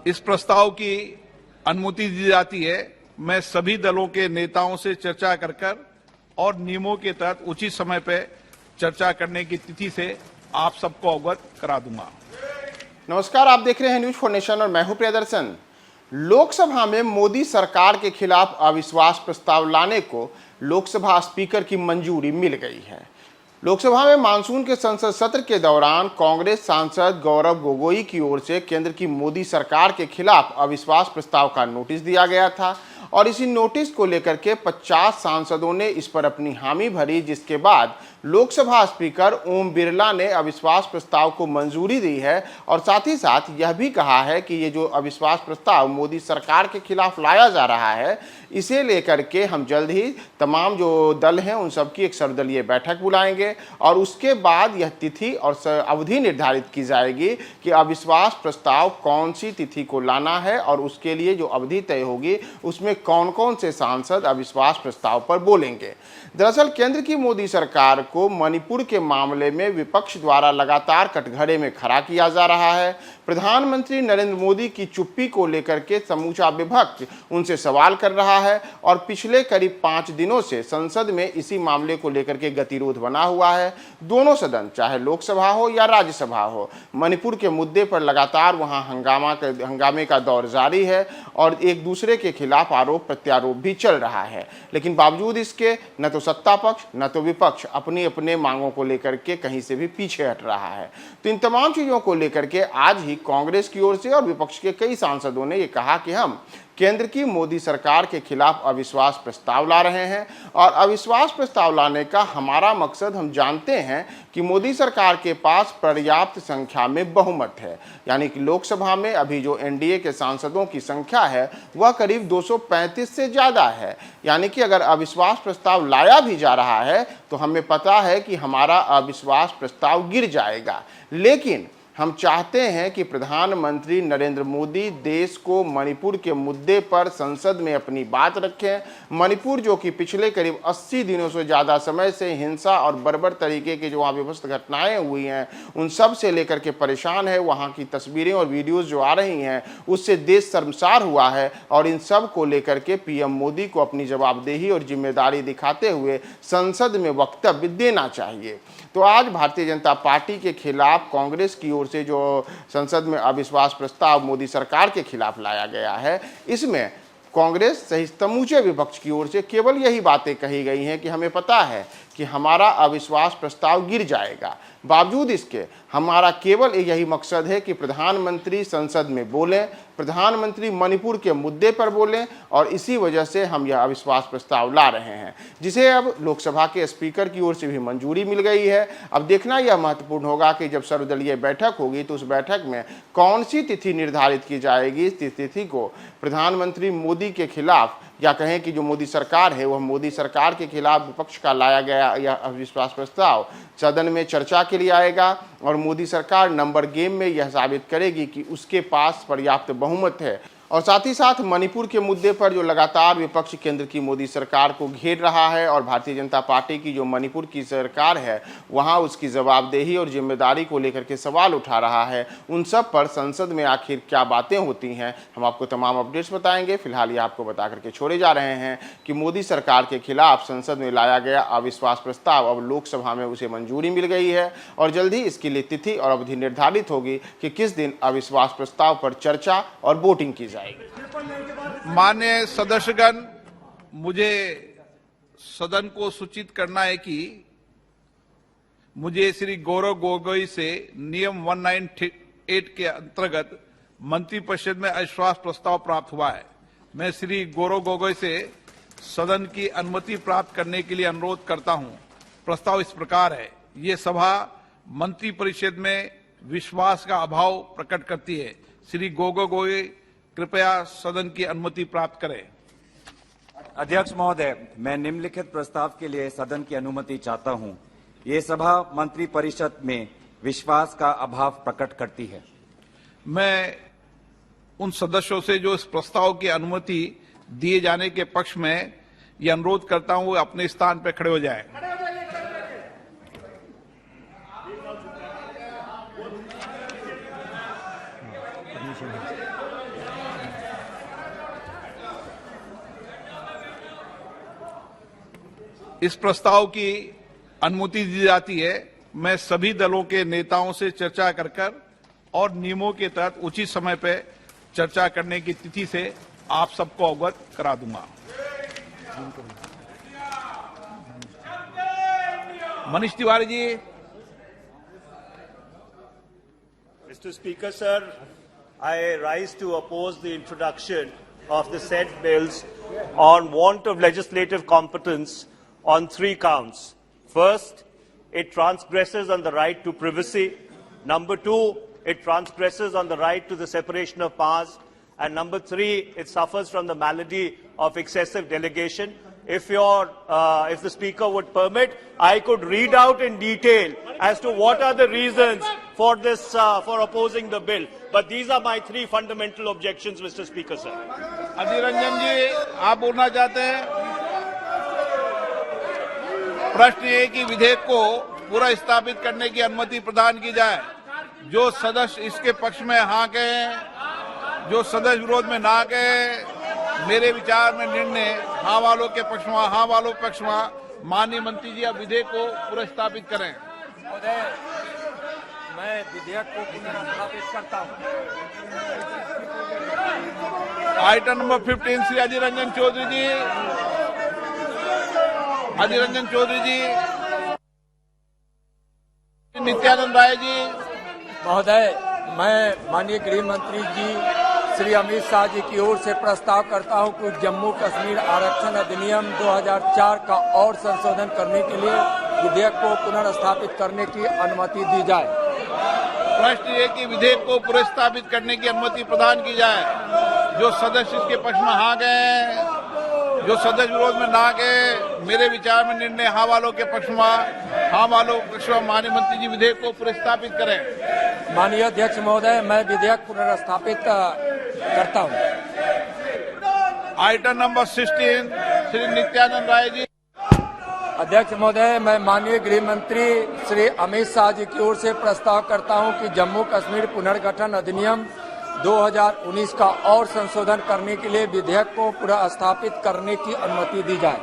इस प्रस्ताव की अनुमति दी जाती है, मैं सभी दलों के नेताओं से चर्चा कर और नियमों के तहत उचित समय पर चर्चा करने की तिथि से आप सबको अवगत करा दूंगा। नमस्कार, आप देख रहे हैं न्यूज फॉर नेशन और मैं हूं प्रियदर्शन। लोकसभा में मोदी सरकार के खिलाफ अविश्वास प्रस्ताव लाने को लोकसभा स्पीकर की मंजूरी मिल गई है। लोकसभा में मानसून के संसद सत्र के दौरान कांग्रेस सांसद गौरव गोगोई की ओर से केंद्र की मोदी सरकार के खिलाफ अविश्वास प्रस्ताव का नोटिस दिया गया था और इसी नोटिस को लेकर के 50 सांसदों ने इस पर अपनी हामी भरी, जिसके बाद लोकसभा स्पीकर ओम बिरला ने अविश्वास प्रस्ताव को मंजूरी दी है और साथ ही साथ यह भी कहा है कि ये जो अविश्वास प्रस्ताव मोदी सरकार के खिलाफ लाया जा रहा है, इसे लेकर के हम जल्द ही तमाम जो दल हैं उन सबकी एक सर्वदलीय बैठक बुलाएंगे और उसके बाद यह तिथि और अवधि निर्धारित की जाएगी कि अविश्वास प्रस्ताव कौन सी तिथि को लाना है और उसके लिए जो अवधि तय होगी उसमें कौन कौन से सांसद अविश्वास प्रस्ताव पर बोलेंगे। दरअसल केंद्र की मोदी सरकार को मणिपुर के मामले में विपक्ष द्वारा लगातार कटघरे में खड़ा किया जा रहा है। प्रधानमंत्री नरेंद्र मोदी की चुप्पी को लेकर के समूचा विपक्ष उनसे सवाल कर रहा है और पिछले करीब 5 दिनों से संसद में इसी मामले को लेकर के गतिरोध बना हुआ है। दोनों सदन, चाहे लोकसभा हो या राज्यसभा हो, मणिपुर के मुद्दे पर लगातार वहां हंगामे का दौर जारी है और एक दूसरे के खिलाफ आरोप प्रत्यारोप भी चल रहा है। लेकिन बावजूद इसके न तो सत्ता पक्ष न तो विपक्ष अपनी अपने मांगों को लेकर के कहीं से भी पीछे हट रहा है। तो इन तमाम चीजों को लेकर के आज ही कांग्रेस की ओर से और विपक्ष के कई सांसदों ने ये कहा कि हम केंद्र की मोदी सरकार के खिलाफ अविश्वास प्रस्ताव ला रहे हैं और अविश्वास प्रस्ताव लाने का हमारा मकसद, हम जानते हैं कि मोदी सरकार के पास पर्याप्त संख्या में बहुमत है, यानी कि लोकसभा में अभी जो एनडीए के सांसदों की संख्या है वह करीब 235 से ज्यादा है। यानी कि अगर अविश्वास प्रस्ताव लाया भी जा रहा है तो हमें पता है कि हमारा अविश्वास प्रस्ताव गिर जाएगा। लेकिन हम चाहते हैं कि प्रधानमंत्री नरेंद्र मोदी देश को मणिपुर के मुद्दे पर संसद में अपनी बात रखें। मणिपुर जो कि पिछले करीब 80 दिनों से ज़्यादा समय से हिंसा और बर्बर तरीके की जो वहाँ विभत्स घटनाएं हुई हैं उन सब से लेकर के परेशान है। वहाँ की तस्वीरें और वीडियोज़ जो आ रही हैं उससे देश शर्मसार हुआ है और इन सब को लेकर के पीएम मोदी को अपनी जवाबदेही और जिम्मेदारी दिखाते हुए संसद में वक्तव्य देना चाहिए। तो आज भारतीय जनता पार्टी के खिलाफ कांग्रेस की ओर से जो संसद में अविश्वास प्रस्ताव मोदी सरकार के खिलाफ लाया गया है, इसमें कांग्रेस सहित समूचे विपक्ष की ओर से केवल यही बातें कही गई हैं कि हमें पता है कि हमारा अविश्वास प्रस्ताव गिर जाएगा। बावजूद इसके हमारा केवल यही मकसद है कि प्रधानमंत्री संसद में बोलें, प्रधानमंत्री मणिपुर के मुद्दे पर बोलें और इसी वजह से हम यह अविश्वास प्रस्ताव ला रहे हैं, जिसे अब लोकसभा के स्पीकर की ओर से भी मंजूरी मिल गई है। अब देखना यह महत्वपूर्ण होगा कि जब सर्वदलीय बैठक होगी तो उस बैठक में कौन सी तिथि निर्धारित की जाएगी। इस तिथि को प्रधानमंत्री मोदी के खिलाफ या कहें कि जो मोदी सरकार है वह मोदी सरकार के खिलाफ विपक्ष का लाया गया यह अविश्वास प्रस्ताव सदन में चर्चा के लिए आएगा और मोदी सरकार नंबर गेम में यह साबित करेगी कि उसके पास पर्याप्त बहुमत है। और साथ ही साथ मणिपुर के मुद्दे पर जो लगातार विपक्ष केंद्र की मोदी सरकार को घेर रहा है और भारतीय जनता पार्टी की जो मणिपुर की सरकार है वहां उसकी जवाबदेही और जिम्मेदारी को लेकर के सवाल उठा रहा है, उन सब पर संसद में आखिर क्या बातें होती हैं हम आपको तमाम अपडेट्स बताएंगे। फिलहाल ये आपको बता करके छोड़े जा रहे हैं कि मोदी सरकार के खिलाफ संसद में लाया गया अविश्वास प्रस्ताव अब लोकसभा में उसे मंजूरी मिल गई है और जल्द ही इसके लिए तिथि और अवधि निर्धारित होगी कि किस दिन अविश्वास प्रस्ताव पर चर्चा और वोटिंग की जाए। माननीय सदस्यगण, मुझे सदन को सूचित करना है कि मुझे श्री गौरव गोगोई से नियम 198 के अंतर्गत मंत्रिपरिषद में अविश्वास प्रस्ताव प्राप्त हुआ है। मैं श्री गौरव गोगोई से सदन की अनुमति प्राप्त करने के लिए अनुरोध करता हूं। प्रस्ताव इस प्रकार है। ये सभा मंत्रिपरिषद में विश्वास का अभाव प्रकट करती है। श्री गोगोई कृपया सदन की अनुमति प्राप्त करें। अध्यक्ष महोदय, मैं निम्नलिखित प्रस्ताव के लिए सदन की अनुमति चाहता हूं। ये सभा मंत्रिपरिषद में विश्वास का अभाव प्रकट करती है। मैं उन सदस्यों से जो इस प्रस्ताव की अनुमति दिए जाने के पक्ष में यह अनुरोध करता हूं, वो अपने स्थान पर खड़े हो जाएं। इस प्रस्ताव की अनुमति दी जाती है। मैं सभी दलों के नेताओं से चर्चा कर और नियमों के तहत उचित समय पर चर्चा करने की तिथि से आप सबको अवगत करा दूंगा। Manish Tiwari ji. Mr. Speaker, sir, I rise to oppose the introduction of the said bills on want of legislative competence on 3 counts. First, it transgresses on the right to privacy. Number 2, it transgresses on the right to the separation of powers. And number 3, it suffers from the malady of excessive delegation. If the Speaker would permit, I could read out in detail as to what are the reasons for this, for opposing the bill. But these are my 3 fundamental objections, Mr. Speaker, sir. Adhir Ranjan जी, आप बोलना चाहते हैं? प्रश्न ये कि विधेयक को पूरा स्थापित करने की अनुमति प्रदान की जाए। जो सदस्य इसके पक्ष में हाँ कहें, जो सदस्य विरोध में ना कहे, मेरे विचार में निर्णय हाँ वालों के पक्ष में, हाँ वालों के पक्ष में। माननीय मंत्री जी, आप विधेयक को पूरा स्थापित करें। मैं विधेयक को पुनर्स्थापित करता हूं। आइटम नंबर 15 श्री अधीर रंजन चौधरी जी। अधीर रंजन चौधरी जी, नित्यानंद राय जी। महोदय, मैं माननीय गृह मंत्री जी श्री अमित शाह जी की ओर से प्रस्ताव करता हूं कि जम्मू कश्मीर आरक्षण अधिनियम 2004 का और संशोधन करने के लिए विधेयक को पुनर्स्थापित करने की अनुमति दी जाए। प्रश्न ये कि विधेयक को पुनर्स्थापित करने की अनुमति प्रदान की जाए। जो सदस्य इसके पक्ष में हाँ गए, जो सदस्य विरोध में ना गए, मेरे विचार में निर्णय हाँ वालों के पक्ष में, हाँ वालों के पक्ष में। माननीय मंत्री जी, विधेयक को पुनर्स्थापित करें। माननीय अध्यक्ष महोदय, मैं विधेयक पुनर्स्थापित करता हूं। Item number 16 Shri Nityanand Rai ji. अध्यक्ष महोदय, मैं माननीय गृह मंत्री श्री अमित शाह जी की ओर से प्रस्ताव करता हूं कि जम्मू कश्मीर पुनर्गठन अधिनियम 2019 का और संशोधन करने के लिए विधेयक को पुनर्स्थापित करने की अनुमति दी जाए।